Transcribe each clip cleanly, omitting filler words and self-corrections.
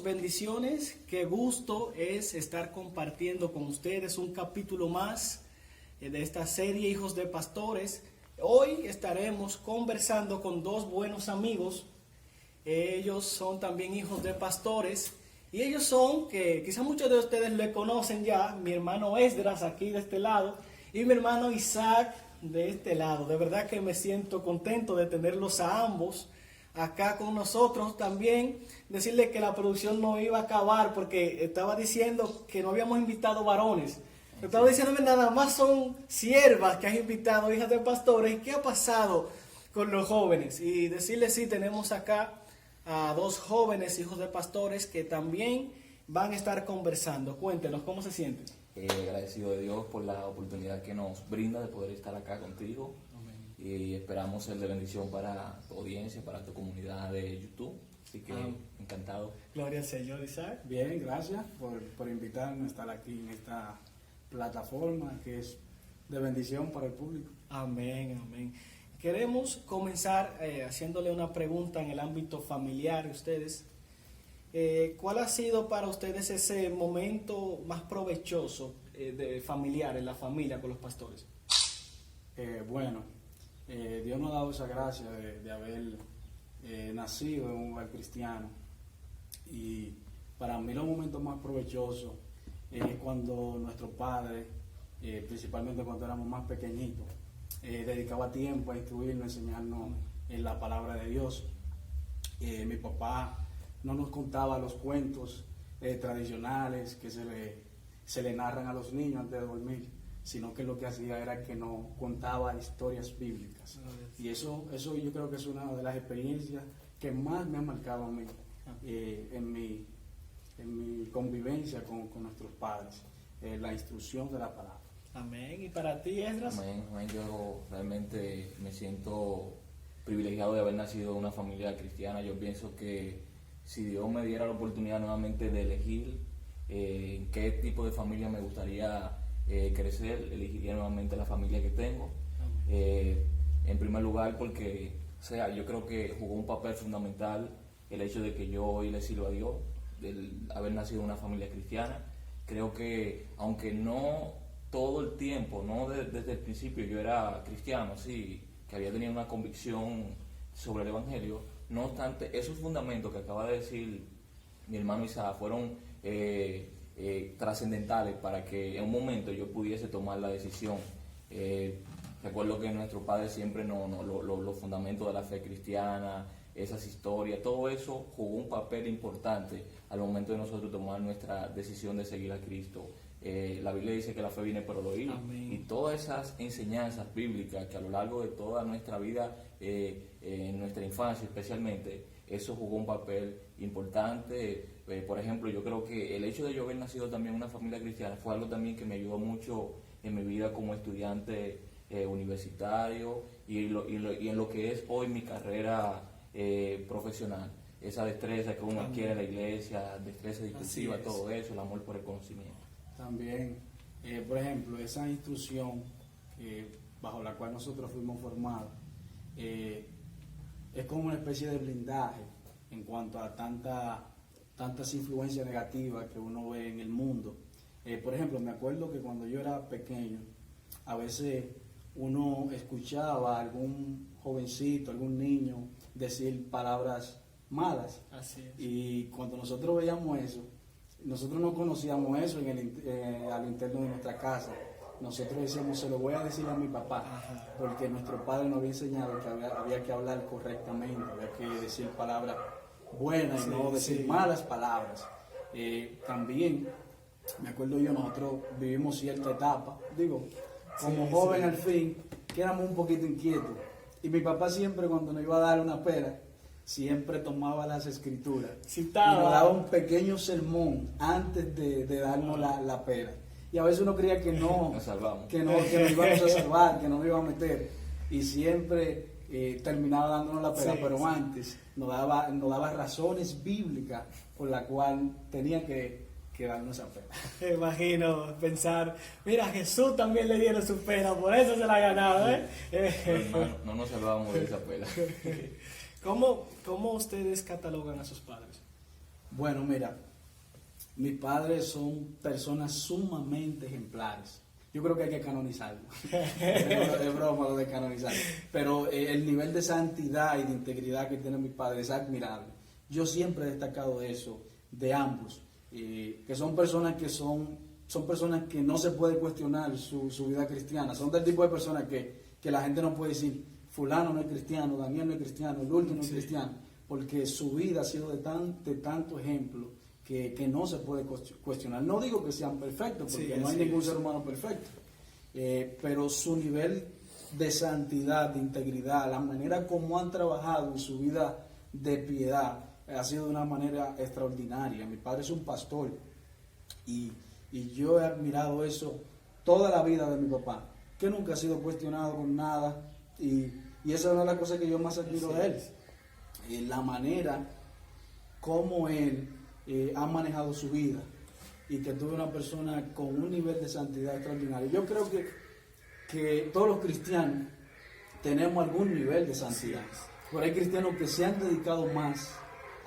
bendiciones. Qué gusto es estar compartiendo con ustedes un capítulo más de esta serie Hijos de Pastores. Hoy estaremos conversando con dos buenos amigos. Ellos son también hijos de pastores y ellos son, que quizás muchos de ustedes le conocen ya, mi hermano Esdras aquí de este lado y mi hermano Isaac de este lado. De verdad que me siento contento de tenerlos a ambos acá con nosotros. También decirle que la producción no iba a acabar porque estaba diciendo que no habíamos invitado varones. Estaba diciéndome nada más son siervas que has invitado, hijas de pastores. ¿Qué ha pasado con los jóvenes? Y decirle sí, tenemos acá a dos jóvenes hijos de pastores que también van a estar conversando. Cuéntenos, ¿cómo se sienten? Agradecido de Dios por la oportunidad que nos brinda de poder estar acá contigo. Y esperamos ser de bendición para tu audiencia, para tu comunidad de YouTube. Así que encantado. Gloria al Señor, Isaac. Bien, gracias por invitarme a estar aquí en esta plataforma que es de bendición para el público. Amén, amén. Queremos comenzar haciéndole una pregunta en el ámbito familiar a ustedes. ¿Cuál ha sido para ustedes ese momento más provechoso de familiar, en la familia con los pastores? Dios nos ha dado esa gracia de haber nacido en un hogar cristiano, y para mí los momentos más provechosos es cuando nuestro padre, principalmente cuando éramos más pequeñitos, dedicaba tiempo a instruirnos, a enseñarnos en la palabra de Dios. Mi papá no nos contaba los cuentos tradicionales que se le narran a los niños antes de dormir, sino que lo que hacía era que nos contaba historias bíblicas. Y eso yo creo que es una de las experiencias que más me ha marcado a mí en mi convivencia con nuestros padres, la instrucción de la palabra. Amén. ¿Y para ti, Esdras? Amén. Yo realmente me siento privilegiado de haber nacido en una familia cristiana. Yo pienso que si Dios me diera la oportunidad nuevamente de elegir en qué tipo de familia me gustaría crecer, elegiría nuevamente la familia que tengo. En primer lugar porque, yo creo que jugó un papel fundamental el hecho de que yo hoy le sirvo a Dios, el haber nacido en una familia cristiana. Creo que aunque no todo el tiempo, no desde el principio yo era cristiano, sí, que había tenido una convicción sobre el Evangelio, no obstante, esos fundamentos que acaba de decir mi hermano Isaac fueron trascendentales para que en un momento yo pudiese tomar la decisión. Recuerdo que nuestro padre siempre los fundamentos de la fe cristiana, esas historias, todo eso jugó un papel importante al momento de nosotros tomar nuestra decisión de seguir a Cristo. La Biblia dice que la fe viene por el oír. Amén. Y todas esas enseñanzas bíblicas que a lo largo de toda nuestra vida, en nuestra infancia especialmente, eso jugó un papel importante. Por ejemplo, yo creo que el hecho de yo haber nacido también en una familia cristiana fue algo también que me ayudó mucho en mi vida como estudiante universitario y en lo que es hoy mi carrera profesional. Esa destreza que uno adquiere en la iglesia, destreza discursiva, todo eso, el amor por el conocimiento. También, por ejemplo, esa instrucción bajo la cual nosotros fuimos formados es como una especie de blindaje en cuanto a tantas influencias negativas que uno ve en el mundo. Por ejemplo, me acuerdo que cuando yo era pequeño, a veces uno escuchaba a algún jovencito, algún niño decir palabras malas. Así es. Y cuando nosotros veíamos eso, nosotros no conocíamos eso al interno de nuestra casa. Nosotros decíamos, se lo voy a decir a mi papá, porque nuestro padre nos había enseñado que había que hablar correctamente, había que decir palabras buenas y no decir malas palabras. También, me acuerdo yo, nosotros vivimos cierta etapa, como joven al fin, que éramos un poquito inquietos. Y mi papá siempre, cuando nos iba a dar una pera, siempre tomaba las escrituras Citaba. y nos daba un pequeño sermón antes de darnos la pera. Y a veces uno creía que nos íbamos a salvar, que no nos iba a meter. Y siempre terminaba dándonos la pera, pero antes nos daba razones bíblicas por la cual tenía que darnos esa pera. Me imagino pensar, mira, Jesús también le dieron su pena, por eso se la ha ganado, Hermano, no nos salvábamos de esa pena. ¿Cómo ustedes catalogan a sus padres? Bueno, mira, mis padres son personas sumamente ejemplares. Yo creo que hay que canonizarlo. Es broma lo de canonizar. Pero el nivel de santidad y de integridad que tienen mis padres es admirable. Yo siempre he destacado eso de ambos, que son personas que no se puede cuestionar su vida cristiana. Son del tipo de personas que la gente no puede decir, fulano no es cristiano, Daniel no es cristiano, Lourdes no es cristiano, porque su vida ha sido de tanto ejemplo que no se puede cuestionar. No digo que sean perfectos, porque no hay ningún ser humano perfecto, pero su nivel de santidad, de integridad, la manera como han trabajado en su vida de piedad, ha sido de una manera extraordinaria. Mi padre es un pastor y yo he admirado eso toda la vida de mi papá, que nunca ha sido cuestionado con nada, y esa es una de las cosas que yo más admiro de él, la manera como él ha manejado su vida, y que tuve una persona con un nivel de santidad extraordinario. Yo creo que todos los cristianos tenemos algún nivel de santidad, pero hay cristianos que se han dedicado más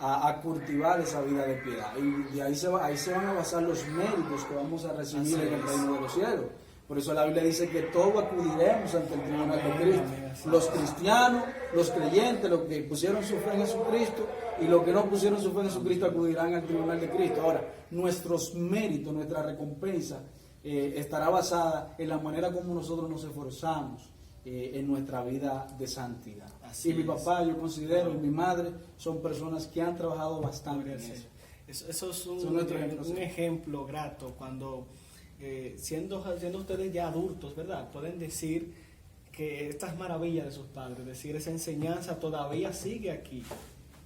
a cultivar esa vida de piedad, y de ahí se van a basar los méritos que vamos a recibir en el reino de los cielos. Por eso la Biblia dice que todos acudiremos ante el tribunal de Cristo. Los cristianos, los creyentes, los que pusieron su fe en Jesucristo, y los que no pusieron su fe en Jesucristo acudirán al tribunal de Cristo. Ahora, nuestros méritos, nuestra recompensa estará basada en la manera como nosotros nos esforzamos en nuestra vida de santidad. Así mi papá, yo considero, y mi madre son personas que han trabajado bastante en eso. Eso es un ejemplo grato cuando, siendo ustedes ya adultos, ¿verdad? Pueden decir que estas maravillas de sus padres, es decir, esa enseñanza todavía sigue aquí.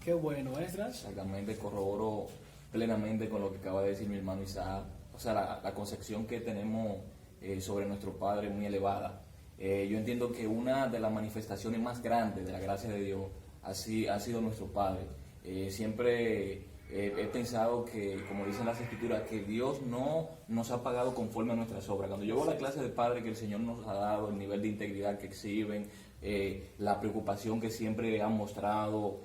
Qué bueno, Esdras. Exactamente, corroboro plenamente con lo que acaba de decir mi hermano Isaac. O sea, la concepción que tenemos sobre nuestro Padre es muy elevada. Yo entiendo que una de las manifestaciones más grandes de la gracia de Dios ha sido nuestro Padre. Siempre he pensado que, como dicen las Escrituras, que Dios no nos ha pagado conforme a nuestras obras. Cuando yo veo la clase de Padre que el Señor nos ha dado, el nivel de integridad que exhiben, la preocupación que siempre han mostrado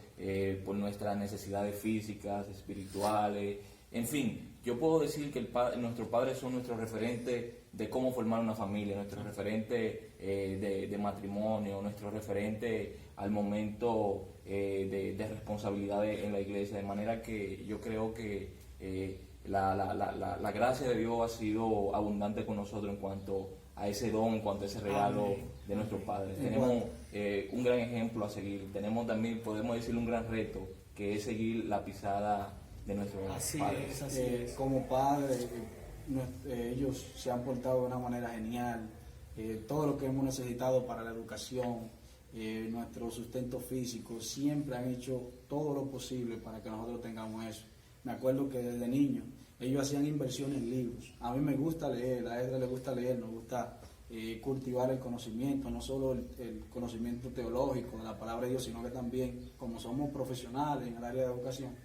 por nuestras necesidades físicas, espirituales, en fin, yo puedo decir que nuestros padres son nuestros referentes de cómo formar una familia, nuestros referentes de matrimonio, nuestros referentes al momento de responsabilidades en la iglesia, de manera que yo creo que la gracia de Dios ha sido abundante con nosotros en cuanto a ese don, en cuanto a ese regalo de nuestros padres. Tenemos un gran ejemplo a seguir, tenemos también, podemos decir, un gran reto, que es seguir la pisada de nuestros padres. Así es. Como padres, ellos se han portado de una manera genial. Todo lo que hemos necesitado para la educación, nuestro sustento físico, siempre han hecho todo lo posible para que nosotros tengamos eso. Me acuerdo que desde niño ellos hacían inversiones en libros. A mí me gusta leer, a Edra le gusta leer, nos gusta cultivar el conocimiento, no solo el conocimiento teológico de la palabra de Dios, sino que también, como somos profesionales en el área de educación,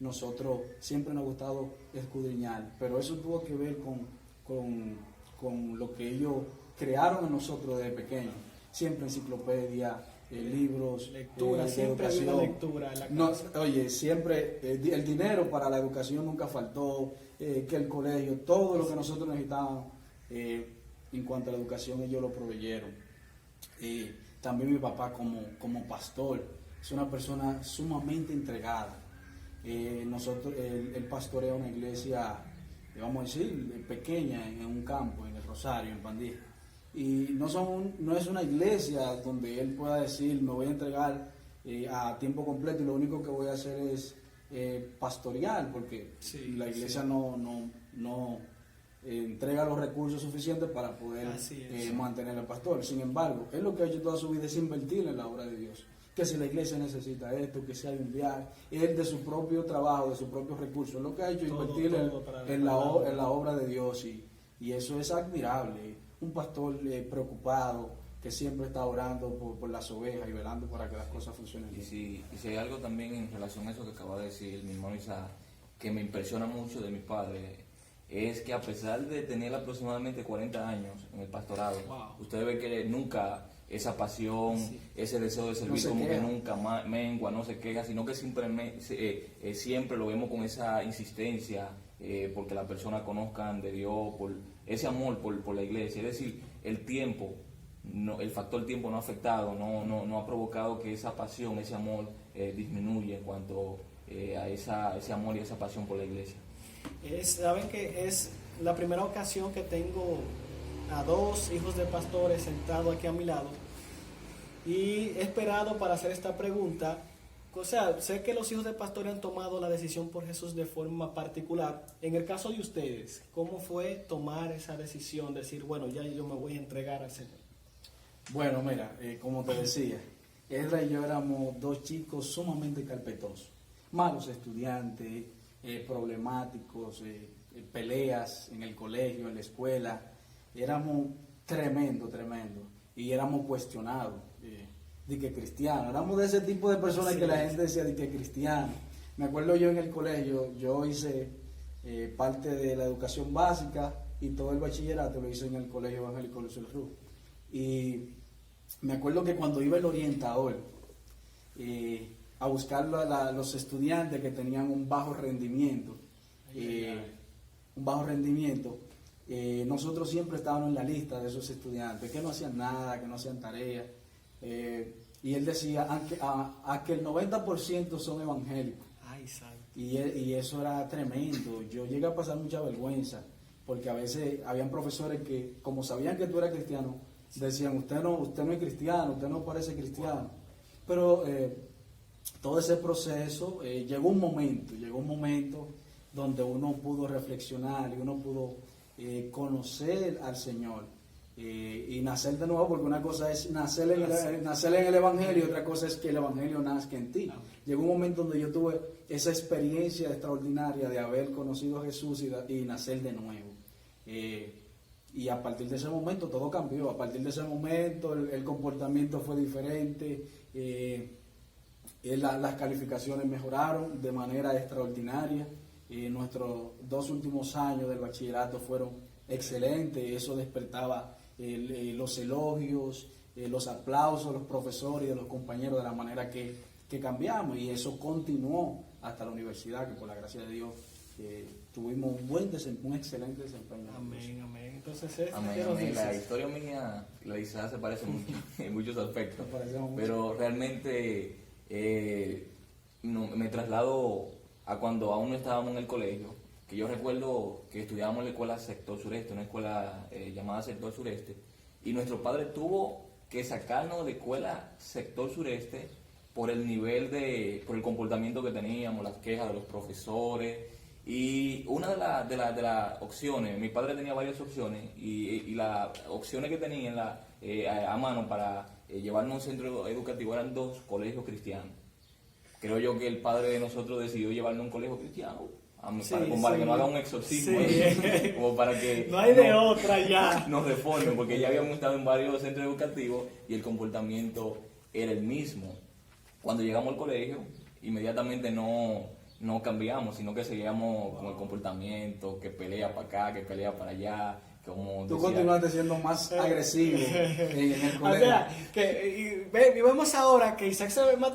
nosotros siempre nos ha gustado escudriñar, pero eso tuvo que ver con lo que ellos crearon en nosotros desde pequeños. Siempre enciclopedia, libros, lectura, siempre educación. había lectura en la casa. Oye, siempre el dinero para la educación nunca faltó, que el colegio, todo lo que nosotros necesitábamos en cuanto a la educación, ellos lo proveyeron. También mi papá como pastor, es una persona sumamente entregada. Él pastorea una iglesia, vamos a decir, pequeña en un campo, en el Rosario, en Pandilla. Y no es una iglesia donde él pueda decir, me voy a entregar a tiempo completo y lo único que voy a hacer es pastorear, porque la iglesia no entrega los recursos suficientes para poder mantener al pastor. Sin embargo, él lo que ha hecho toda su vida es invertir en la obra de Dios. Que si la iglesia necesita esto, que si hay un viaje, él de su propio trabajo, de sus propios recursos, lo que ha hecho es invertir en la obra de Dios, y eso es admirable. Un pastor preocupado, que siempre está orando por las ovejas y velando para que las cosas funcionen bien. Y si hay algo también en relación a eso que acaba de decir mi hermano Isaac, que me impresiona mucho de mi padre, es que a pesar de tener aproximadamente 40 años en el pastorado, usted ve que nunca esa pasión, ese deseo de servir, como que nunca mengua, no se queja, sino que siempre lo vemos con esa insistencia, porque las personas conozcan de Dios, por ese amor por la iglesia. Es decir, el factor tiempo no ha afectado, no ha provocado que esa pasión, ese amor disminuya en cuanto a ese amor y esa pasión por la iglesia. Saben que es la primera ocasión que tengo a dos hijos de pastores sentados aquí a mi lado, y he esperado para hacer esta pregunta. O sea, sé que los hijos de pastores han tomado la decisión por Jesús de forma particular. En el caso de ustedes, ¿cómo fue tomar esa decisión? Decir, bueno, ya yo me voy a entregar al Señor. Bueno, mira, como te decía, Ezra y yo éramos dos chicos sumamente carpetosos, malos estudiantes, problemáticos, peleas en el colegio, en la escuela. Éramos tremendo, y éramos cuestionados, de que cristianos. Éramos de ese tipo de personas que la gente decía de que cristiano. Me acuerdo yo en el colegio, yo hice parte de la educación básica y todo el bachillerato lo hice en el Colegio Evangélico Luis Ruz. Y me acuerdo que cuando iba el orientador a buscar los estudiantes que tenían un bajo rendimiento, nosotros siempre estábamos en la lista de esos estudiantes que no hacían nada, que no hacían tareas, y él decía a que el 90% son evangélicos. Ay, santo. Y eso era tremendo. Yo llegué a pasar mucha vergüenza, porque a veces habían profesores que, como sabían que tú eras cristiano, decían, usted no es cristiano, usted no parece cristiano. Pero todo ese proceso, llegó un momento donde uno pudo reflexionar y uno pudo conocer al Señor y nacer de nuevo, porque una cosa es nacer en el Evangelio y otra cosa es que el Evangelio nazca en ti. Llegó un momento donde yo tuve esa experiencia extraordinaria de haber conocido a Jesús y nacer de nuevo. Y a partir de ese momento todo cambió. A partir de ese momento el comportamiento fue diferente, las calificaciones mejoraron de manera extraordinaria. Nuestros 2 últimos años del bachillerato fueron excelentes. Eso despertaba los elogios, los aplausos de los profesores y de los compañeros, de la manera que cambiamos, y eso continuó hasta la universidad, que por la gracia de Dios tuvimos un excelente desempeño. Amén. Entonces, amén. La historia mía y la de Isaac se parece mucho en muchos aspectos, pero realmente me traslado a cuando aún no estábamos en el colegio, que yo recuerdo que estudiábamos en la escuela Sector Sureste, una escuela llamada Sector Sureste, y nuestro padre tuvo que sacarnos de escuela Sector Sureste por el por el comportamiento que teníamos, las quejas de los profesores. Y una de las opciones, mi padre tenía varias opciones, y las opciones que tenía a mano para llevarnos a un centro educativo eran 2 colegios cristianos. Creo yo que el padre de nosotros decidió llevarnos a un colegio cristiano, para que no haga un exorcismo, como para que no hay de otra ya. Nos reformen, porque ya habíamos estado en varios centros educativos y el comportamiento era el mismo. Cuando llegamos al colegio, inmediatamente no cambiamos, sino que seguíamos con el comportamiento, que pelea para acá, que pelea para allá. Como tú continuaste siendo más agresivo en el colegio. O sea, y vemos ahora que Isaac se ve más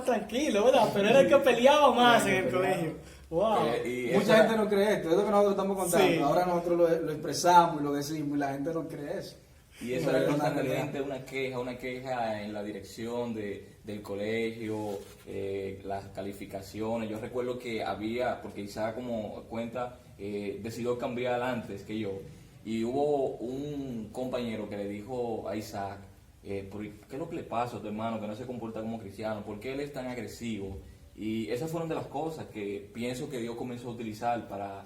tranquilo, ¿verdad? Pero era el que peleaba más en el colegio. Wow. Mucha gente no cree esto, es lo que nosotros estamos contando. Sí. Ahora nosotros lo expresamos y lo decimos y la gente no cree eso. Y eso era constantemente una queja en la dirección del colegio, las calificaciones. Yo recuerdo que porque Isaac, como cuenta, decidió cambiar antes que yo, y hubo un compañero que le dijo a Isaac, ¿qué es lo que le pasa a tu hermano que no se comporta como cristiano? ¿Por qué él es tan agresivo? Y esas fueron de las cosas que pienso que Dios comenzó a utilizar para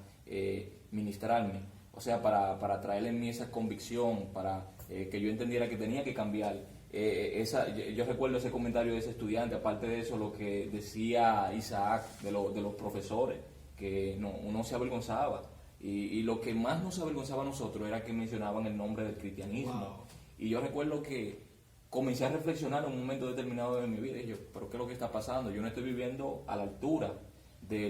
ministrarme, o sea, para traerle en mí esa convicción, para que yo entendiera que tenía que cambiar. Yo recuerdo ese comentario de ese estudiante. Aparte de eso, lo que decía Isaac de los profesores, que uno se avergonzaba, y lo que más nos avergonzaba a nosotros era que mencionaban el nombre del cristianismo. Wow. Y yo recuerdo que comencé a reflexionar en un momento determinado de mi vida, y yo, ¿pero qué es lo que está pasando? Yo no estoy viviendo a la altura de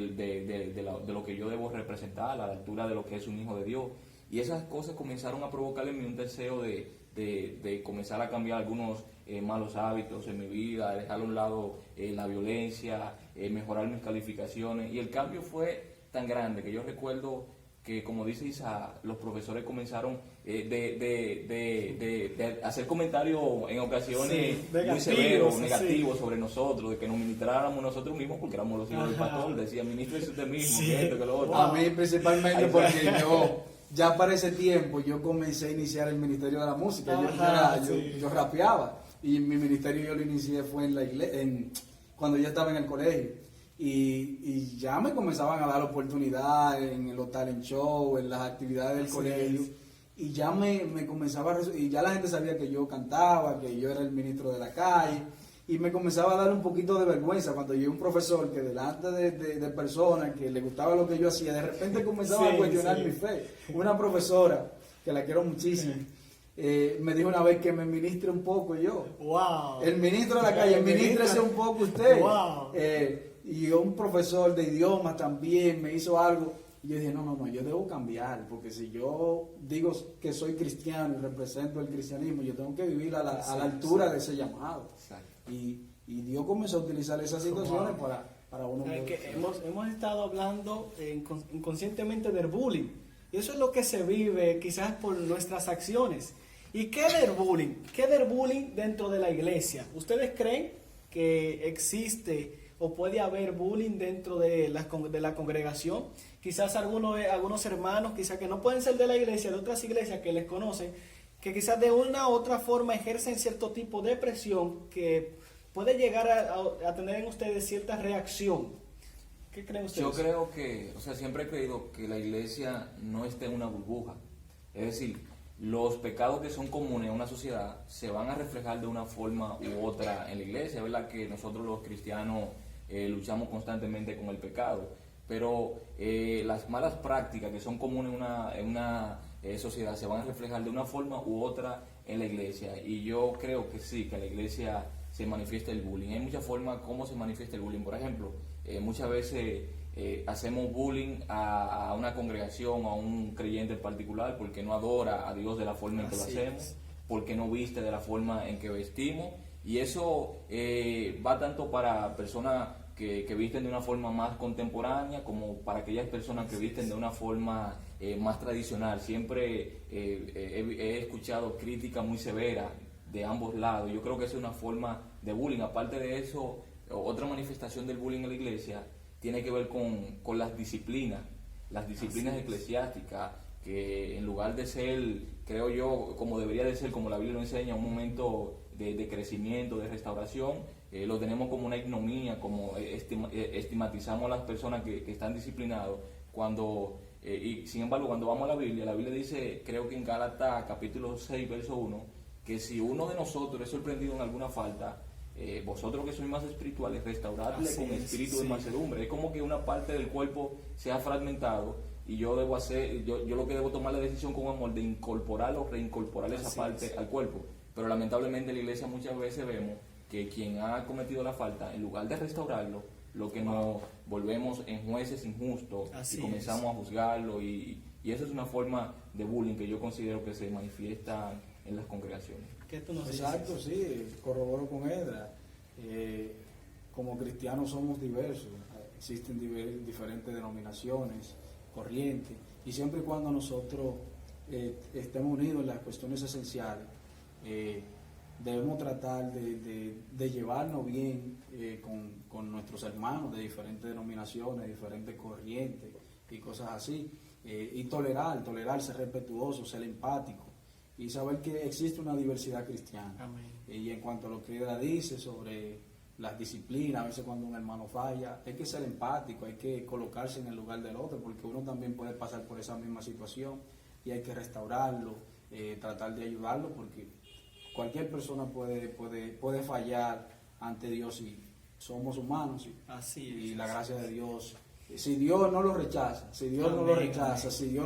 lo que yo debo representar, a la altura de lo que es un hijo de Dios. Y esas cosas comenzaron a provocar en mí un deseo de de comenzar a cambiar algunos malos hábitos en mi vida, dejar a un lado la violencia, mejorar mis calificaciones. Y el cambio fue tan grande que yo recuerdo que, como dice Isa, los profesores comenzaron de hacer comentarios en ocasiones muy severos, negativos sobre nosotros, de que nos ministráramos nosotros mismos porque éramos los hijos del pastor. Decían, ministrese usted mismo, que esto, que lo otro. A mí principalmente porque yo, ya para ese tiempo, yo comencé a iniciar el ministerio de la música. Yo rapeaba, y mi ministerio yo lo inicié fue en la iglesia, cuando yo estaba en el colegio. Y ya me comenzaban a dar oportunidades en los talent shows, en las actividades del colegio. Y ya me comenzaba y ya la gente sabía que yo cantaba, que yo era el ministro de la calle. Y me comenzaba a dar un poquito de vergüenza cuando yo un profesor que delante de personas que le gustaba lo que yo hacía, de repente comenzaba a cuestionar mi fe. Una profesora, que la quiero muchísimo, me dijo una vez que me ministre un poco yo. Wow. El ministro de la calle, ministrese un poco usted. Wow. Y un profesor de idiomas también me hizo algo. Y yo dije, no, yo debo cambiar, porque si yo digo que soy cristiano y represento el cristianismo, yo tengo que vivir a la altura de ese llamado. Y Dios comenzó a utilizar esas situaciones para uno. Hemos estado hablando inconscientemente del bullying. Y eso es lo que se vive quizás por nuestras acciones. ¿Y qué del bullying? ¿Qué del bullying dentro de la iglesia? ¿Ustedes creen que existe o puede haber bullying dentro de la congregación? Quizás algunos hermanos, quizás que no pueden ser de la iglesia, de otras iglesias que les conocen, que quizás de una u otra forma ejercen cierto tipo de presión que puede llegar a tener en ustedes cierta reacción. ¿Qué creen ustedes? Yo creo que, siempre he creído que la iglesia no está en una burbuja. Es decir, los pecados que son comunes en una sociedad se van a reflejar de una forma u otra en la iglesia. Es verdad que nosotros los cristianos luchamos constantemente con el pecado, pero las malas prácticas que son comunes en una sociedad se van a reflejar de una forma u otra en la iglesia. Y yo creo que sí, que en la iglesia se manifiesta el bullying. Hay muchas formas como se manifiesta el bullying. Por ejemplo, muchas veces hacemos bullying a una congregación, a un creyente en particular, porque no adora a Dios de la forma en que lo hacemos, porque no viste de la forma en que vestimos. Y eso va tanto para personas que visten de una forma más contemporánea como para aquellas personas que visten de una forma más tradicional. Siempre he escuchado críticas muy severas de ambos lados. Yo creo que esa es una forma de bullying. Aparte de eso, otra manifestación del bullying en la iglesia tiene que ver con las disciplinas eclesiásticas, que en lugar de ser, creo yo, como debería de ser, como la Biblia lo enseña, un momento de crecimiento, de restauración, lo tenemos como una ignominia, como estigmatizamos a las personas que están disciplinados, y sin embargo cuando vamos a la Biblia dice, creo que en Gálatas capítulo 6, verso 1, que si uno de nosotros es sorprendido en alguna falta, vosotros que sois más espirituales, restauradle con espíritu de mansedumbre. Es como que una parte del cuerpo se ha fragmentado y yo lo que debo tomar la decisión con amor de incorporar o reincorporar esa parte al cuerpo. Pero lamentablemente en la iglesia muchas veces vemos que quien ha cometido la falta, en lugar de restaurarlo, lo que nos volvemos en jueces injustos y comenzamos a juzgarlo, y eso es una forma de bullying que yo considero que se manifiesta en las congregaciones. ¿Qué tú nos dices? Exacto, sí, corroboro con Edra. Como cristianos somos diversos, existen diferentes denominaciones, corrientes, y siempre y cuando nosotros estemos unidos en las cuestiones esenciales, debemos tratar de llevarnos bien con nuestros hermanos de diferentes denominaciones, diferentes corrientes y cosas así, y tolerar, ser respetuoso, ser empático y saber que existe una diversidad cristiana. Amén. Y en cuanto a lo que ella dice sobre las disciplinas, a veces cuando un hermano falla, hay que ser empático, hay que colocarse en el lugar del otro, porque uno también puede pasar por esa misma situación y hay que restaurarlo, tratar de ayudarlo, porque cualquier persona puede fallar ante Dios y somos humanos. Y la gracia de Dios, si Dios no lo rechaza, si Dios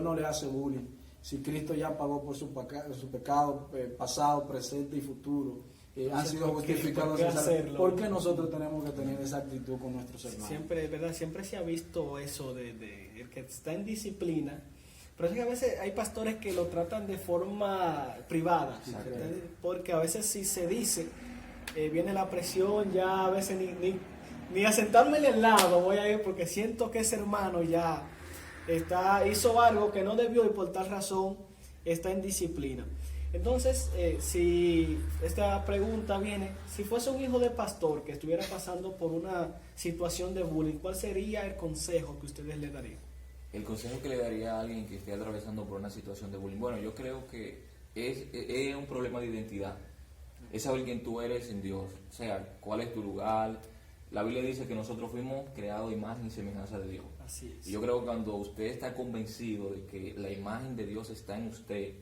no le hace bullying, si Cristo ya pagó por su pecado pasado, presente y futuro, han sido justificados, ¿por qué nosotros tenemos que tener esa actitud con nuestros hermanos? Siempre, ¿verdad? Siempre se ha visto eso de el que está en disciplina, Pero es que a veces hay pastores que lo tratan de forma privada, porque a veces si se dice, viene la presión, ya a veces ni a sentarme al lado voy a ir porque siento que ese hermano ya hizo algo que no debió y por tal razón está en disciplina. Entonces, si esta pregunta viene, si fuese un hijo de pastor que estuviera pasando por una situación de bullying, ¿cuál sería el consejo que ustedes le darían? El consejo que le daría a alguien que esté atravesando por una situación de bullying, bueno, yo creo que es un problema de identidad, es saber quién tú eres en Dios, o sea, cuál es tu lugar. La Biblia dice que nosotros fuimos creados a imagen y semejanza de Dios. Así es. Y yo creo que cuando usted está convencido de que la imagen de Dios está en usted,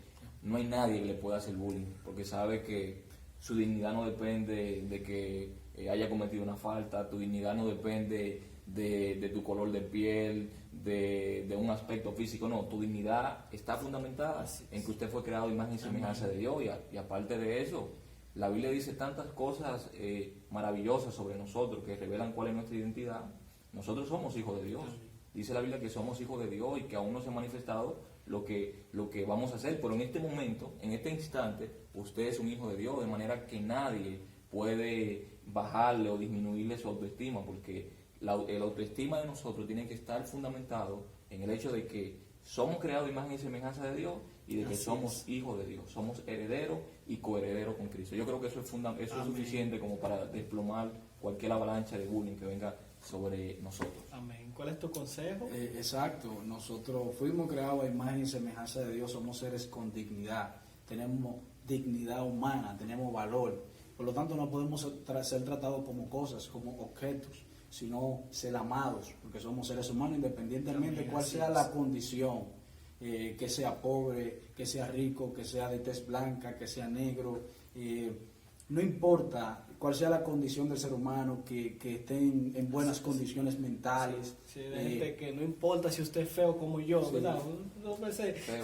no hay nadie que le pueda hacer bullying, porque sabe que su dignidad no depende de que haya cometido una falta, tu dignidad no depende de tu color de piel, de un aspecto físico, no, tu dignidad está fundamentada en que usted fue creado a imagen y semejanza de Dios, y aparte de eso, la Biblia dice tantas cosas maravillosas sobre nosotros que revelan cuál es nuestra identidad. Nosotros somos hijos de Dios. Dice la Biblia que somos hijos de Dios y que aún no se ha manifestado lo que vamos a hacer, pero en este momento, en este instante, usted es un hijo de Dios, de manera que nadie puede bajarle o disminuirle su autoestima, porque la autoestima de nosotros tiene que estar fundamentado en el hecho de que somos creados a imagen y semejanza de Dios y de que somos hijos de Dios, somos herederos y coherederos con Cristo. Yo creo que eso es suficiente como para desplomar cualquier avalancha de bullying que venga sobre nosotros. Amén. ¿Cuál es tu consejo? Exacto, nosotros fuimos creados a imagen y semejanza de Dios, somos seres con dignidad, tenemos dignidad humana, tenemos valor, por lo tanto no podemos ser tratados como cosas, como objetos, sino ser amados, porque somos seres humanos independientemente de cuál sea la condición, que sea pobre, que sea rico, que sea de tez blanca, que sea negro, no importa cuál sea la condición del ser humano, que estén en buenas condiciones mentales. Sí, de gente que no importa si usted es feo como yo, Sí. ¿verdad?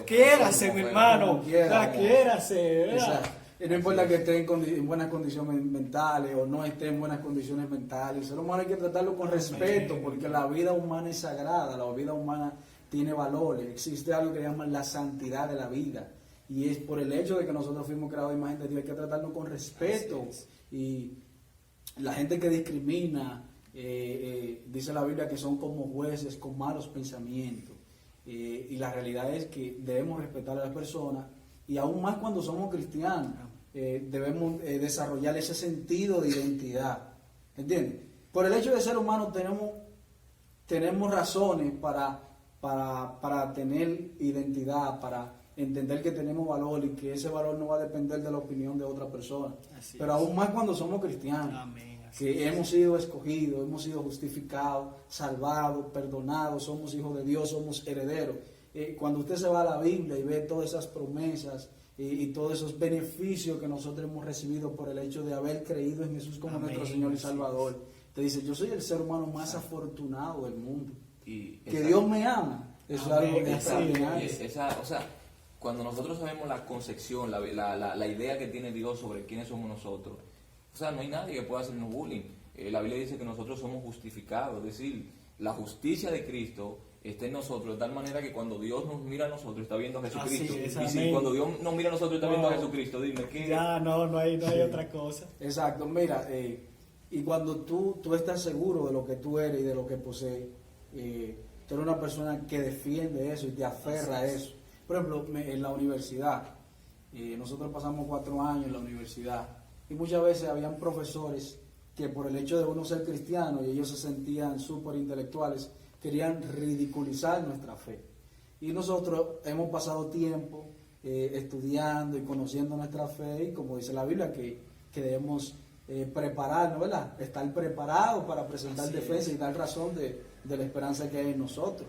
Quiérase, mi hermano, quiérase, ¿verdad? Exacto. Y no importa que esté en buenas condiciones mentales o no esté en buenas condiciones mentales. El ser humano hay que tratarlo con respeto, porque la vida humana es sagrada, la vida humana tiene valores. Existe algo que llaman la santidad de la vida. Y es por el hecho de que nosotros fuimos creados a imagen de Dios, hay que tratarlo con respeto. Y la gente que discrimina, dice la Biblia que son como jueces con malos pensamientos. Y la realidad es que debemos respetar a las personas, y aún más cuando somos cristianos, debemos desarrollar ese sentido de identidad. ¿Entiendes? Por el hecho de ser humanos tenemos razones para tener identidad, para entender que tenemos valor y que ese valor no va a depender de la opinión de otra persona. Pero aún más cuando somos cristianos. Amén. Que hemos sido escogidos, hemos sido justificados, salvados, perdonados, somos hijos de Dios, somos herederos. Cuando usted se va a la Biblia y ve todas esas promesas y todos esos beneficios que nosotros hemos recibido por el hecho de haber creído en Jesús como nuestro Señor y Salvador, te dice, yo soy el ser humano más afortunado del mundo. Y que Dios me ama, eso es algo extraordinario. O sea, cuando nosotros sabemos la concepción, la idea que tiene Dios sobre quiénes somos nosotros, o sea, no hay nadie que pueda hacernos bullying. La Biblia dice que nosotros somos justificados, es decir, la justicia de Cristo está en nosotros, de tal manera que cuando Dios nos mira a nosotros está viendo a Jesucristo. Y si cuando Dios nos mira a nosotros está viendo a Jesucristo, dime ¿qué? Ya no hay otra cosa. Exacto, mira, y cuando tú estás seguro de lo que tú eres y de lo que posees, tú eres una persona que defiende eso y te aferra a eso. Por ejemplo, en la universidad, nosotros pasamos 4 años en la universidad y muchas veces habían profesores que por el hecho de uno ser cristiano y ellos se sentían súper intelectuales, querían ridiculizar nuestra fe. Y nosotros hemos pasado tiempo estudiando y conociendo nuestra fe, y como dice la Biblia, que debemos prepararnos, ¿verdad? Estar preparados para presentar defensa y dar razón de la esperanza que hay en nosotros.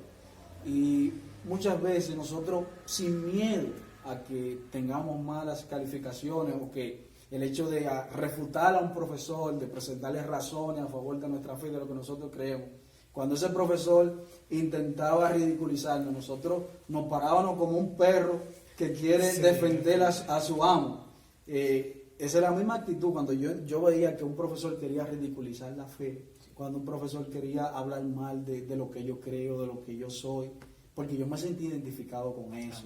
Y muchas veces nosotros, sin miedo a que tengamos malas calificaciones o que el hecho de refutar a un profesor, de presentarle razones a favor de nuestra fe, de lo que nosotros creemos, cuando ese profesor intentaba ridiculizarnos, nosotros nos parábamos como un perro que quiere defender a su amo. Esa es la misma actitud cuando yo veía que un profesor quería ridiculizar la fe, cuando un profesor quería hablar mal de lo que yo creo, de lo que yo soy. porque yo me sentí identificado con eso.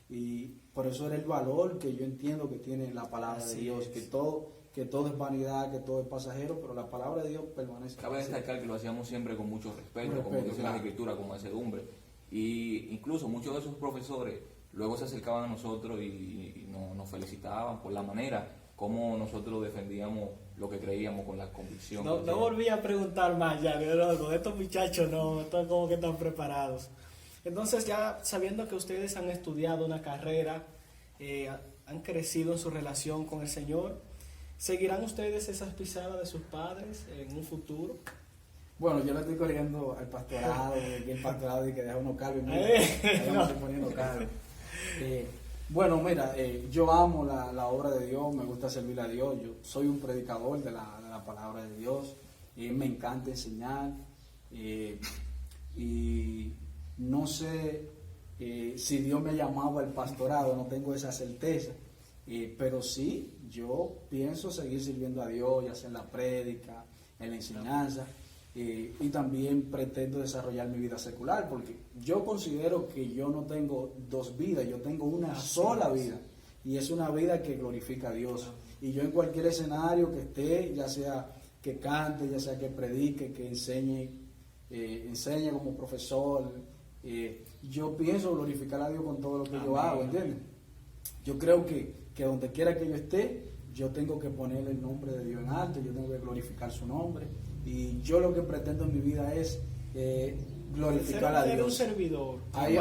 Y por eso era el valor que yo entiendo que tiene la palabra de Dios, que todo es vanidad, que todo es pasajero, pero la palabra de Dios permanece. Cabe destacar que lo hacíamos siempre con mucho respeto, como dice la Escritura, con mansedumbre. Y incluso muchos de esos profesores luego se acercaban a nosotros y nos felicitaban por la manera como nosotros defendíamos lo que creíamos con la convicción. No volví a preguntar más ya, con estos muchachos no están como que están preparados. Entonces, ya sabiendo que ustedes han estudiado una carrera, han crecido en su relación con el Señor, ¿seguirán ustedes esas pisadas de sus padres en un futuro? Bueno, yo le estoy corriendo al pastorado, que el pastorado y que deja uno calvo y me estoy poniendo calvo. Bueno, mira, yo amo la obra de Dios, me gusta servir a Dios, yo soy un predicador de la palabra de Dios, me encanta enseñar, y no sé si Dios me llamaba al pastorado, no tengo esa certeza, pero sí, yo pienso seguir sirviendo a Dios, ya sea en la prédica, en la enseñanza, y también pretendo desarrollar mi vida secular, porque yo considero que yo no tengo dos vidas, yo tengo una sola vida, y es una vida que glorifica a Dios. Y yo en cualquier escenario que esté, ya sea que cante, ya sea que predique, que enseñe como profesor, yo pienso glorificar a Dios con todo lo que yo hago, ¿entiendes? Yo creo que donde quiera que yo esté, yo tengo que poner el nombre de Dios en alto, yo tengo que glorificar su nombre, y yo lo que pretendo en mi vida es glorificar a Dios. Un servidor, hay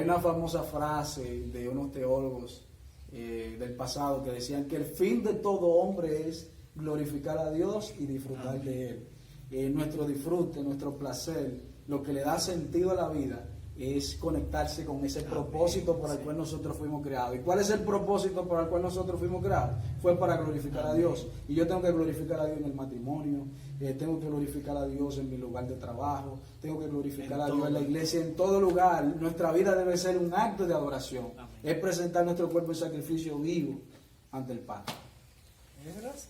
una famosa frase de unos teólogos del pasado que decían que el fin de todo hombre es glorificar a Dios y disfrutar de Él. Nuestro disfrute, nuestro placer, lo que le da sentido a la vida es conectarse con ese propósito por el cual nosotros fuimos creados. ¿Y cuál es el propósito por el cual nosotros fuimos creados? Fue para glorificar a Dios. Y yo tengo que glorificar a Dios en el matrimonio, tengo que glorificar a Dios en mi lugar de trabajo, tengo que glorificar a Dios en la iglesia, en todo lugar. Nuestra vida debe ser un acto de adoración. Es presentar nuestro cuerpo en sacrificio vivo ante el Padre. ¿Esdras?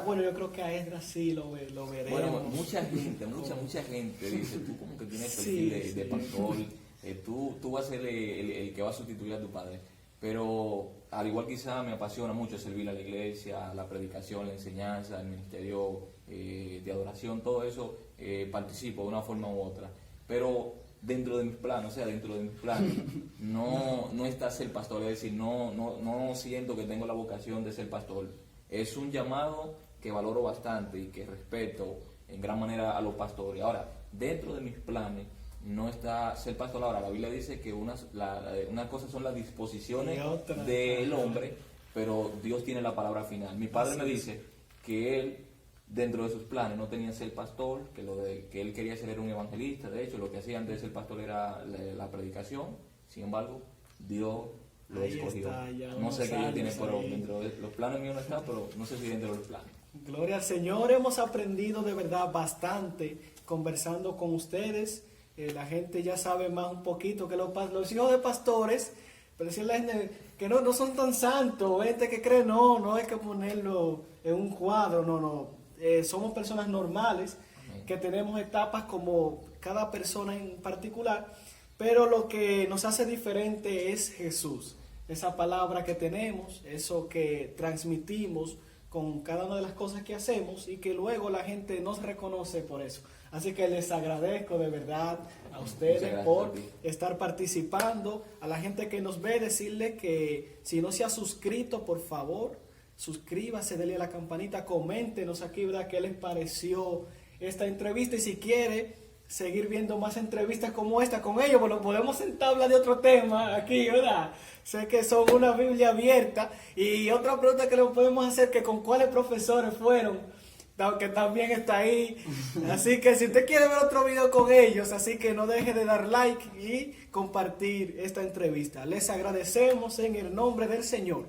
Bueno, yo creo que a Esdras sí lo veremos. Bueno, mucha gente dice, tú como que tienes perfil de pastor, tú vas a ser el que va a sustituir a tu padre. Pero al igual quizá me apasiona mucho servir a la iglesia, la predicación, la enseñanza, el ministerio de adoración, todo eso participo de una forma u otra. Pero dentro de mis planes, no está ser pastor, es decir, no siento que tengo la vocación de ser pastor. Es un llamado que valoro bastante y que respeto en gran manera a los pastores. Ahora, dentro de mis planes no está ser pastor. Ahora, la Biblia dice que una cosa son las disposiciones del hombre, pero Dios tiene la palabra final. Mi padre me dice que él, dentro de sus planes, no tenía ser pastor, que él quería ser un evangelista. De hecho, lo que hacía antes de ser pastor era la predicación. Sin embargo, Dios lo escogió. No sé qué Dios tiene, pero dentro de los planes míos no está, pero no sé si dentro de los planes. Gloria al Señor, hemos aprendido de verdad bastante conversando con ustedes. La gente ya sabe más un poquito que los hijos de pastores, pero decirle a la gente que no son tan santos, gente que cree, no hay que ponerlo en un cuadro, no. Somos personas normales, que tenemos etapas como cada persona en particular, pero lo que nos hace diferente es Jesús, esa palabra que tenemos, eso que transmitimos con cada una de las cosas que hacemos y que luego la gente nos reconoce por eso. Así que les agradezco de verdad a ustedes por estar participando. A la gente que nos ve, decirle que si no se ha suscrito, por favor, suscríbase, denle a la campanita, coméntenos aquí, ¿verdad?, qué les pareció esta entrevista, y si quiere seguir viendo más entrevistas como esta con ellos, pues lo podemos sentar a hablar de otro tema aquí, ¿verdad? Sé que son una Biblia abierta. Y otra pregunta que le podemos hacer, que con cuáles profesores fueron, que también está ahí. Así que si usted quiere ver otro video con ellos, así que no deje de dar like y compartir esta entrevista. Les agradecemos en el nombre del Señor.